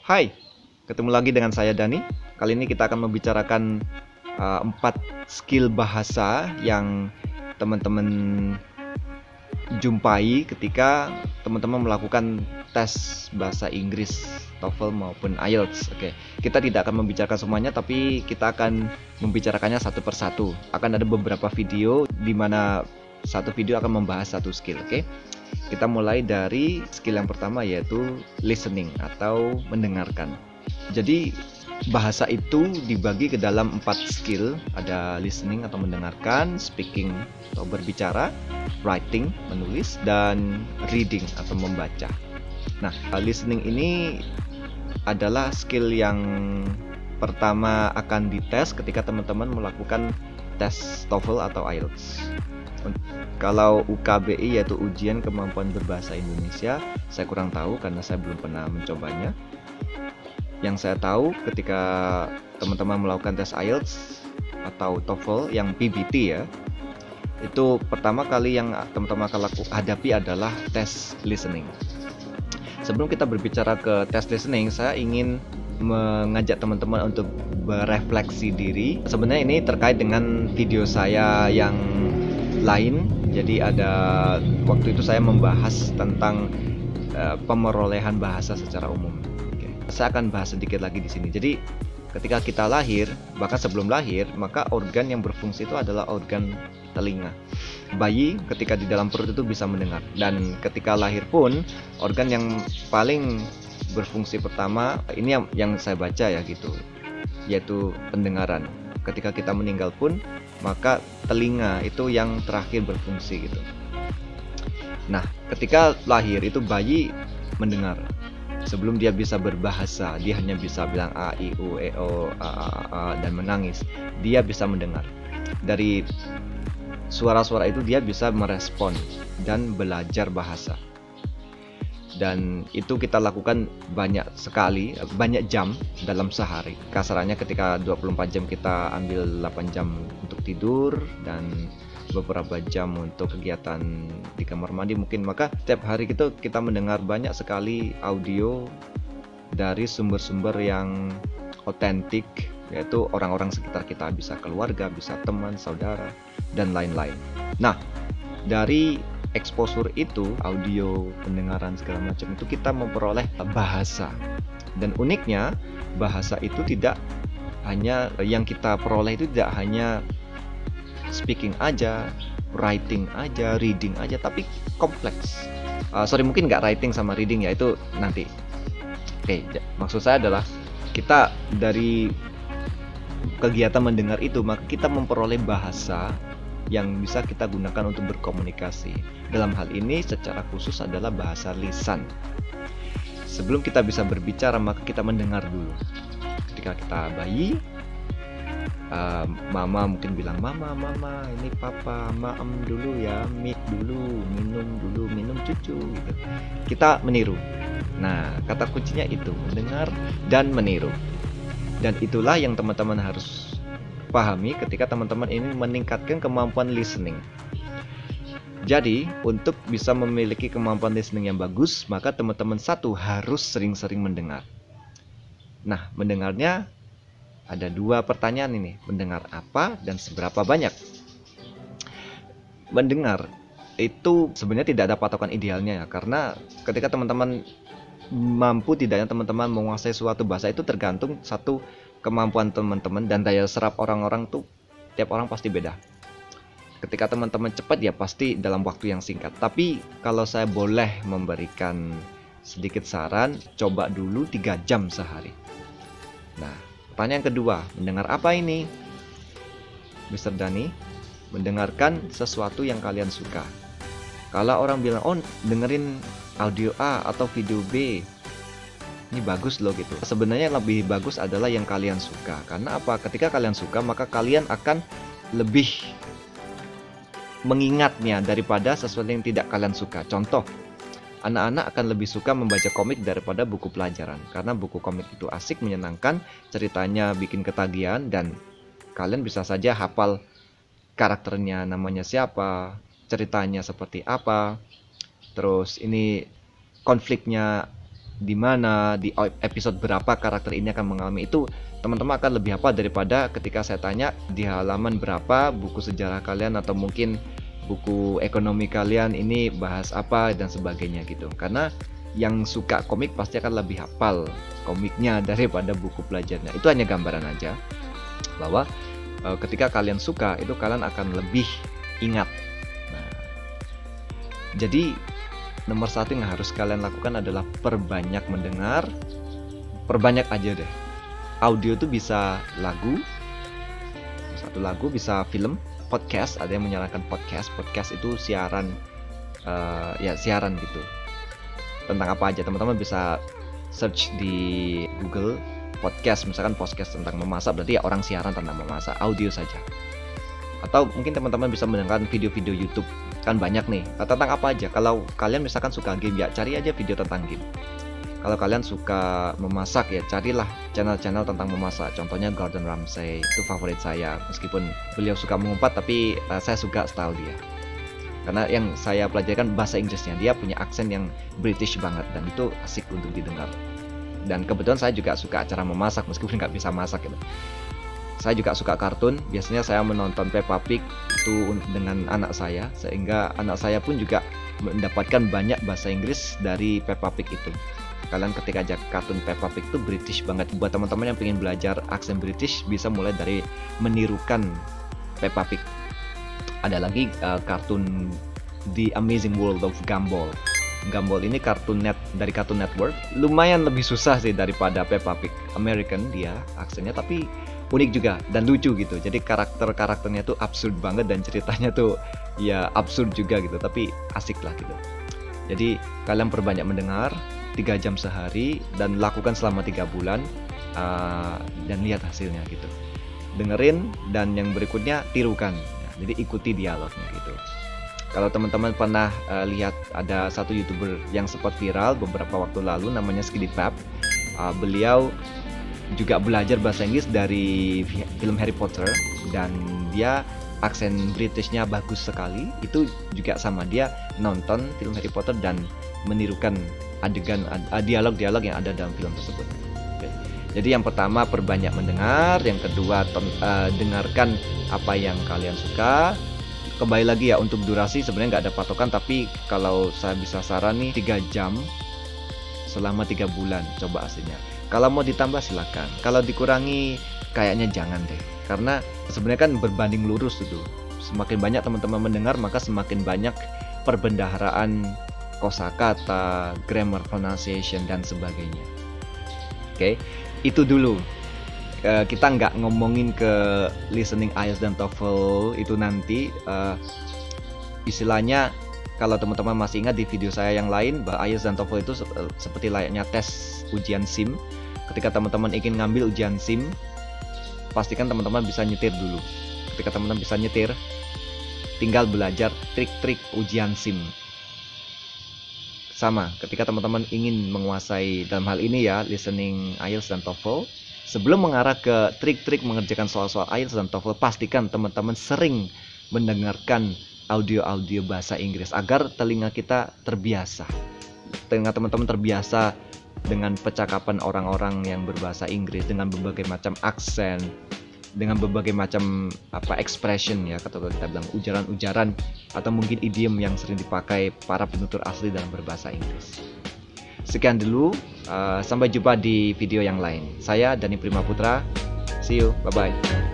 Hai, ketemu lagi dengan saya Dani. Kali ini kita akan membicarakan 4 skill bahasa yang teman-teman jumpai ketika teman-teman melakukan tes bahasa Inggris TOEFL maupun IELTS. Oke, kita tidak akan membicarakan semuanya, tapi kita akan membicarakannya satu persatu. Akan ada beberapa video di mana satu video akan membahas satu skill. Oke, kita mulai dari skill yang pertama, yaitu listening atau mendengarkan. Jadi bahasa itu dibagi ke dalam 4 skill. Ada listening atau mendengarkan, speaking atau berbicara, writing menulis, dan reading atau membaca. Nah, listening ini adalah skill yang pertama akan dites ketika teman-teman melakukan tes TOEFL atau IELTS. Kalau UKBI, yaitu ujian kemampuan berbahasa Indonesia, saya kurang tahu karena saya belum pernah mencobanya. Yang saya tahu ketika teman-teman melakukan tes IELTS atau TOEFL yang PBT ya, itu pertama kali yang teman-teman akan hadapi adalah tes listening. Sebelum kita berbicara ke tes listening, saya ingin mengajak teman-teman untuk berefleksi diri. Sebenarnya ini terkait dengan video saya yang lain. Jadi ada waktu itu saya membahas tentang pemerolehan bahasa secara umum. Saya akan bahas sedikit lagi di sini. Jadi ketika kita lahir, bahkan sebelum lahir, maka organ yang berfungsi itu adalah organ telinga. Bayi ketika di dalam perut itu bisa mendengar, dan ketika lahir pun organ yang paling berfungsi pertama ini yang saya baca ya gitu, yaitu pendengaran. Ketika kita meninggal pun maka telinga itu yang terakhir berfungsi gitu. Nah, ketika lahir itu bayi mendengar. Sebelum dia bisa berbahasa, dia hanya bisa bilang a, i, u, e, o, a, dan menangis. Dia bisa mendengar. Dari suara-suara itu dia bisa merespon dan belajar bahasa. Dan itu kita lakukan banyak sekali, banyak jam dalam sehari. Kasarannya ketika 24 jam kita ambil 8 jam untuk tidur dan beberapa jam untuk kegiatan di kamar mandi mungkin. Maka setiap hari kita mendengar banyak sekali audio dari sumber-sumber yang otentik, yaitu orang-orang sekitar kita, bisa keluarga, bisa teman, saudara, dan lain-lain. Nah, dari exposure itu, audio, pendengaran segala macam itu, kita memperoleh bahasa. Dan uniknya, bahasa itu tidak hanya yang kita peroleh itu tidak hanya speaking aja, writing aja, reading aja, tapi kompleks. Mungkin nggak writing sama reading ya, itu nanti. Oke, maksud saya adalah kita dari kegiatan mendengar itu, maka kita memperoleh bahasa yang bisa kita gunakan untuk berkomunikasi. Dalam hal ini secara khusus adalah bahasa lisan. Sebelum kita bisa berbicara, maka kita mendengar dulu. Ketika kita bayi, mama mungkin bilang mama, ini papa, maem dulu ya, meet dulu, minum cucu gitu. Kita meniru. Nah, kata kuncinya itu mendengar dan meniru. Dan itulah yang teman-teman harus pahami ketika teman-teman ini meningkatkan kemampuan listening. Jadi, untuk bisa memiliki kemampuan listening yang bagus, maka teman-teman satu harus sering-sering mendengar. Nah, mendengarnya ada 2 pertanyaan ini, mendengar apa dan seberapa banyak. Mendengar itu sebenarnya tidak ada patokan idealnya ya, karena ketika teman-teman mampu tidaknya teman-teman menguasai suatu bahasa itu tergantung satu kemampuan teman-teman dan daya serap orang-orang tuh, tiap orang pasti beda. Ketika teman-teman cepat ya pasti dalam waktu yang singkat. Tapi kalau saya boleh memberikan sedikit saran, coba dulu 3 jam sehari. Nah, pertanyaan kedua, mendengar apa ini? Mr. Dani, mendengarkan sesuatu yang kalian suka. Kalau orang bilang, oh dengerin audio A atau video B, ini bagus loh gitu. Sebenarnya lebih bagus adalah yang kalian suka. Karena apa? Ketika kalian suka, maka kalian akan lebih mengingatnya daripada sesuatu yang tidak kalian suka. Contoh, anak-anak akan lebih suka membaca komik daripada buku pelajaran, karena buku komik itu asik, menyenangkan, ceritanya bikin ketagihan, dan kalian bisa saja hafal karakternya, namanya siapa, ceritanya seperti apa, terus ini konfliknya di mana, di episode berapa karakter ini akan mengalami, itu teman-teman akan lebih hafal daripada ketika saya tanya di halaman berapa buku sejarah kalian atau mungkin buku ekonomi kalian ini bahas apa dan sebagainya gitu. Karena yang suka komik pasti akan lebih hafal komiknya daripada buku pelajarnya. Itu hanya gambaran aja bahwa ketika kalian suka itu kalian akan lebih ingat. Nah, jadi nomor satu yang harus kalian lakukan adalah perbanyak mendengar, perbanyak aja deh. Audio itu bisa lagu, satu lagu, bisa film, podcast. Ada yang menyarankan podcast. Podcast itu siaran, ya siaran gitu. Tentang apa aja, teman-teman bisa search di Google podcast, misalkan podcast tentang memasak, berarti ya orang siaran tentang memasak, audio saja. Atau mungkin teman-teman bisa mendengarkan video-video YouTube, kan banyak nih, tentang apa aja. Kalau kalian misalkan suka game, ya cari aja video tentang game. Kalau kalian suka memasak, ya carilah channel-channel tentang memasak. Contohnya Gordon Ramsay, itu favorit saya. Meskipun beliau suka mengumpat, tapi saya suka style dia. Karena yang saya pelajari kan bahasa Inggrisnya, dia punya aksen yang British banget, dan itu asik untuk didengar. Dan kebetulan saya juga suka acara memasak, meskipun nggak bisa masak gitu. Saya juga suka kartun, biasanya saya menonton Peppa Pig itu dengan anak saya, sehingga anak saya pun juga mendapatkan banyak bahasa Inggris dari Peppa Pig itu. Kalian ketika aja kartun Peppa Pig itu British banget. Buat teman-teman yang pengen belajar aksen British, bisa mulai dari menirukan Peppa Pig. Ada lagi kartun The Amazing World of Gumball. Gumball ini dari Cartoon Network. Lumayan lebih susah sih daripada Peppa Pig. American dia aksennya, tapi unik juga dan lucu gitu. Jadi karakternya tuh absurd banget dan ceritanya tuh ya absurd juga gitu, tapi asik lah gitu. Jadi kalian perbanyak mendengar 3 jam sehari dan lakukan selama 3 bulan dan lihat hasilnya gitu. Dengerin dan yang berikutnya tirukan. Jadi ikuti dialognya gitu. Kalau teman-teman pernah lihat ada satu YouTuber yang sempat viral beberapa waktu lalu, namanya SkiddyFab. Beliau juga belajar bahasa Inggris dari film Harry Potter, dan dia aksen Britishnya bagus sekali. Itu juga sama, dia nonton film Harry Potter dan menirukan adegan dialog-dialog yang ada dalam film tersebut. Jadi yang pertama perbanyak mendengar, yang kedua dengarkan apa yang kalian suka. Kembali lagi ya, untuk durasi sebenarnya nggak ada patokan, tapi kalau saya bisa saran nih 3 jam selama 3 bulan, coba aslinya. Kalau mau ditambah silakan, kalau dikurangi kayaknya jangan deh, karena sebenarnya kan berbanding lurus itu. Semakin banyak teman-teman mendengar, maka semakin banyak perbendaharaan kosakata, grammar, pronunciation dan sebagainya. Oke, itu dulu. Kita nggak ngomongin ke listening IELTS dan TOEFL itu nanti. Istilahnya kalau teman-teman masih ingat di video saya yang lain, bahwa IELTS dan TOEFL itu seperti layaknya tes ujian SIM. Ketika teman-teman ingin ngambil ujian SIM, pastikan teman-teman bisa nyetir dulu. Ketika teman-teman bisa nyetir, tinggal belajar trik-trik ujian SIM. Sama, ketika teman-teman ingin menguasai dalam hal ini ya, listening IELTS dan TOEFL, sebelum mengarah ke trik-trik mengerjakan soal-soal IELTS dan TOEFL, pastikan teman-teman sering mendengarkan audio-audio bahasa Inggris agar telinga kita terbiasa. Telinga teman-teman terbiasa dengan percakapan orang-orang yang berbahasa Inggris, dengan berbagai macam aksen, dengan berbagai macam expression ya, atau kita bilang ujaran-ujaran atau mungkin idiom yang sering dipakai para penutur asli dalam berbahasa Inggris. Sekian dulu, sampai jumpa di video yang lain. Saya Dani Prima Putra, see you, bye-bye.